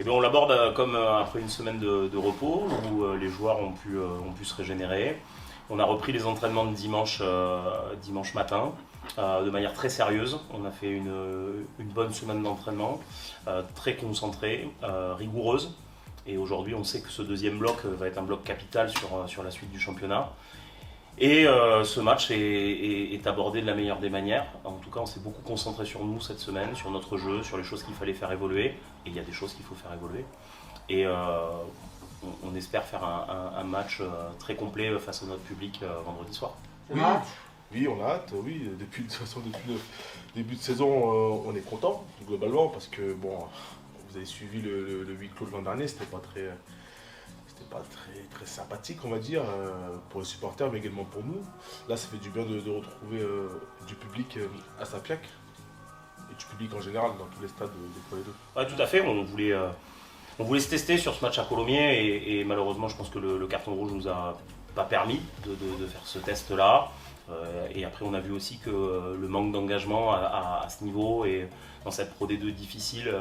Eh bien, on l'aborde comme après une semaine de repos où les joueurs ont pu se régénérer. On a repris les entraînements de dimanche matin de manière très sérieuse. On a fait une bonne semaine d'entraînement, très concentrée, rigoureuse. Et aujourd'hui, on sait que ce deuxième bloc va être un bloc capital sur la suite du championnat. Et ce match est abordé de la meilleure des manières. En tout cas, on s'est beaucoup concentré sur nous cette semaine, sur notre jeu, sur les choses qu'il fallait faire évoluer. Et il y a des choses qu'il faut faire évoluer. Et on espère faire un match très complet face à notre public vendredi soir. Oui, on a hâte. Oui, depuis le début de saison, on est content globalement parce que bon, vous avez suivi le huis clos de l'an dernier, c'était pas très sympathique, on va dire, pour les supporters, mais également pour nous. Là, ça fait du bien de retrouver du public à Sapiac et du public en général dans tous les stades des Pro D2. Ouais, tout à fait. On voulait se tester sur ce match à Colomiers et malheureusement, je pense que le carton rouge nous a pas permis de faire ce test-là. Et après, on a vu aussi que le manque d'engagement à ce niveau et dans cette Pro D2 difficile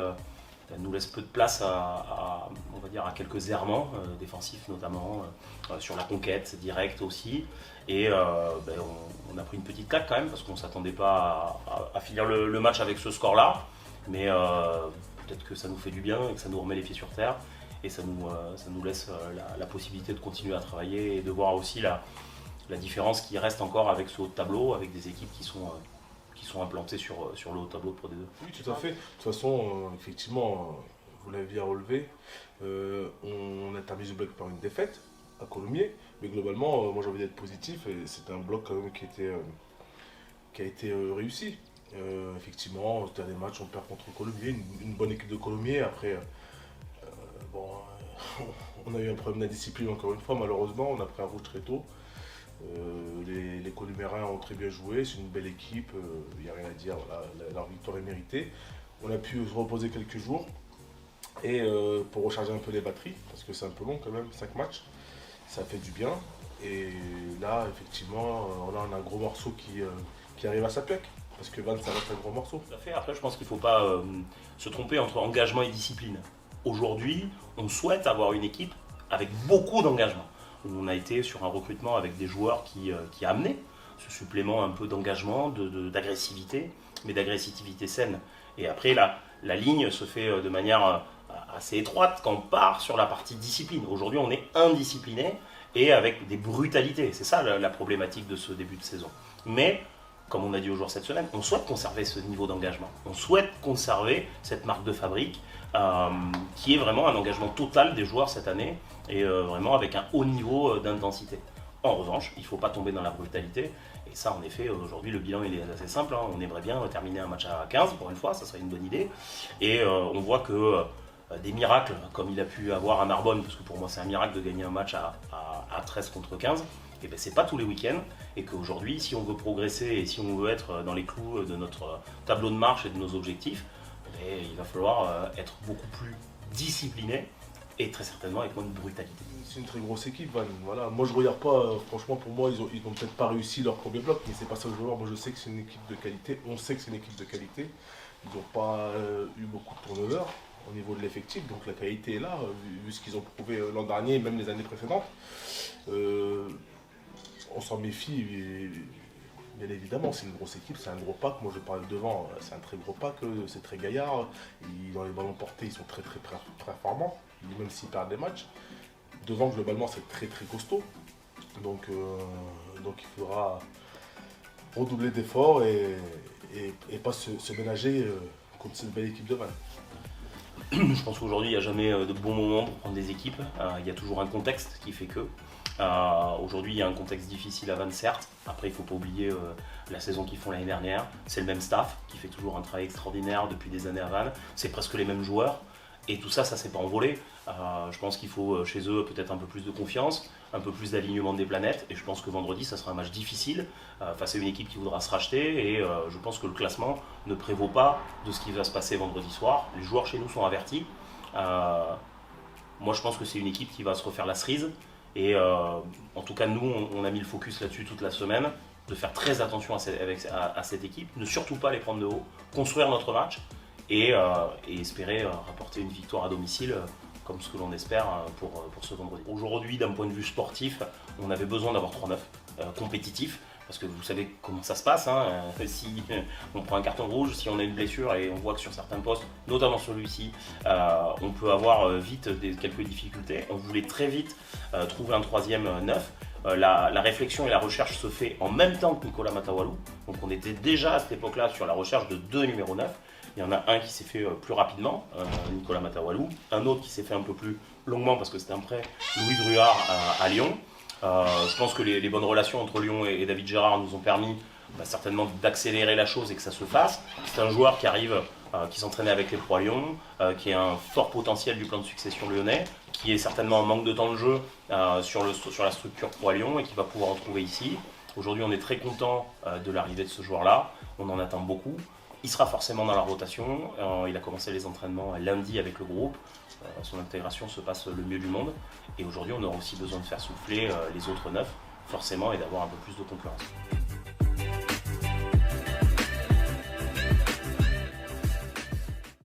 nous laisse peu de place on va dire, à quelques errements défensifs, notamment sur la conquête directe aussi. Et on a pris une petite claque quand même parce qu'on ne s'attendait pas à finir le match avec ce score-là. Mais peut-être que ça nous fait du bien et que ça nous remet les pieds sur terre. Et ça nous laisse la possibilité de continuer à travailler et de voir aussi la différence qui reste encore avec ce haut de tableau, avec des équipes qui sont implantées sur le haut de tableau de Pro D2. Oui, tout à fait. De toute façon, effectivement, vous l'avez bien relevé, on a terminé ce bloc par une défaite à Colomiers, mais globalement, moi j'ai envie d'être positif et c'est un bloc quand même qui a été réussi. Effectivement, au dernier match, on perd contre Colomiers, une bonne équipe de Colomiers. Après, on a eu un problème d'indiscipline encore une fois, malheureusement, on a pris un rouge très tôt. Les Colomiérains ont très bien joué, c'est une belle équipe, il n'y a rien à dire, voilà, leur victoire est méritée. On a pu se reposer quelques jours et pour recharger un peu les batteries, parce que c'est un peu long quand même, 5 matchs, ça fait du bien. Et là, effectivement, on a un gros morceau qui arrive à Sapiac, parce que Vannes, ça reste un gros morceau. Tout à fait. Après, je pense qu'il ne faut pas se tromper entre engagement et discipline. Aujourd'hui, on souhaite avoir une équipe avec beaucoup d'engagement. On a été sur un recrutement avec des joueurs qui amenaient ce supplément un peu d'engagement, d'agressivité, mais d'agressivité saine. Et après, la ligne se fait de manière assez étroite quand on part sur la partie discipline. Aujourd'hui, on est indiscipliné et avec des brutalités. C'est ça la problématique de ce début de saison. Mais, comme on a dit aux joueurs cette semaine, on souhaite conserver ce niveau d'engagement. On souhaite conserver cette marque de fabrique qui est vraiment un engagement total des joueurs cette année et vraiment avec un haut niveau d'intensité. En revanche, il ne faut pas tomber dans la brutalité. Et ça, en effet, aujourd'hui, le bilan il est assez simple. On aimerait bien terminer un match à 15 pour une fois, ça serait une bonne idée. Et on voit que des miracles, comme il a pu avoir à Narbonne, parce que pour moi c'est un miracle de gagner un match à 13 contre 15, et ben c'est pas tous les week-ends. Et qu'aujourd'hui, si on veut progresser et si on veut être dans les clous de notre tableau de marche et de nos objectifs, il va falloir être beaucoup plus discipliné et très certainement avec moins de brutalité. C'est une très grosse équipe, Vannes. Voilà. Moi je regarde pas, franchement pour moi ils ont peut-être pas réussi leur premier bloc, mais c'est pas ça que je veux voir. Moi je sais que c'est une équipe de qualité, on sait que c'est une équipe de qualité. Ils n'ont pas eu beaucoup de turnover au niveau de l'effectif, donc la qualité est là, vu ce qu'ils ont prouvé l'an dernier et même les années précédentes. On s'en méfie, bien évidemment, c'est une grosse équipe, c'est un gros pack. Moi je parle devant, c'est un très gros pack, c'est très gaillard. Dans les ballons portés, ils sont très performants, même s'ils perdent des matchs. Devant, globalement, c'est très costaud. Donc il faudra redoubler d'efforts et pas se ménager contre cette belle équipe de Vannes. Je pense qu'aujourd'hui, il n'y a jamais de bon moment pour prendre des équipes. Il y a toujours un contexte qui fait que. Aujourd'hui, il y a un contexte difficile à Vannes, certes. Après, il ne faut pas oublier la saison qu'ils font l'année dernière. C'est le même staff qui fait toujours un travail extraordinaire depuis des années à Vannes. C'est presque les mêmes joueurs. Et tout ça, ça ne s'est pas envolé. Je pense qu'il faut chez eux peut-être un peu plus de confiance, un peu plus d'alignement des planètes. Et je pense que vendredi, ça sera un match difficile face à une équipe qui voudra se racheter. Et je pense que le classement ne prévaut pas de ce qui va se passer vendredi soir. Les joueurs chez nous sont avertis. Moi, je pense que c'est une équipe qui va se refaire la cerise. Et en tout cas, nous, on a mis le focus là-dessus toute la semaine, de faire très attention à cette équipe, ne surtout pas les prendre de haut, construire notre match et espérer rapporter une victoire à domicile comme ce que l'on espère pour ce vendredi. Aujourd'hui, d'un point de vue sportif, on avait besoin d'avoir 3-9 compétitifs. Parce que vous savez comment ça se passe, hein. Si on prend un carton rouge, si on a une blessure et on voit que sur certains postes, notamment celui-ci, on peut avoir vite quelques difficultés. On voulait très vite trouver un troisième neuf. La réflexion et la recherche se fait en même temps que Nicolas Matawalu. Donc on était déjà à cette époque-là sur la recherche de 2 numéros 9. Il y en a un qui s'est fait plus rapidement, Nicolas Matawalu. Un autre qui s'est fait un peu plus longuement parce que c'était un prêt, Louis Druard à Lyon. Je pense que les bonnes relations entre Lyon et David Gérard nous ont permis certainement d'accélérer la chose et que ça se fasse. C'est un joueur qui arrive, qui s'entraînait avec les Proies Lyon, qui a un fort potentiel du plan de succession lyonnais, qui est certainement en manque de temps de jeu sur la structure Proies Lyon et qui va pouvoir en trouver ici. Aujourd'hui, on est très content de l'arrivée de ce joueur-là. On en attend beaucoup. Il sera forcément dans la rotation. Il a commencé les entraînements lundi avec le groupe. Son intégration se passe le mieux du monde. Et aujourd'hui, on aura aussi besoin de faire souffler les autres 9, forcément, et d'avoir un peu plus de concurrence.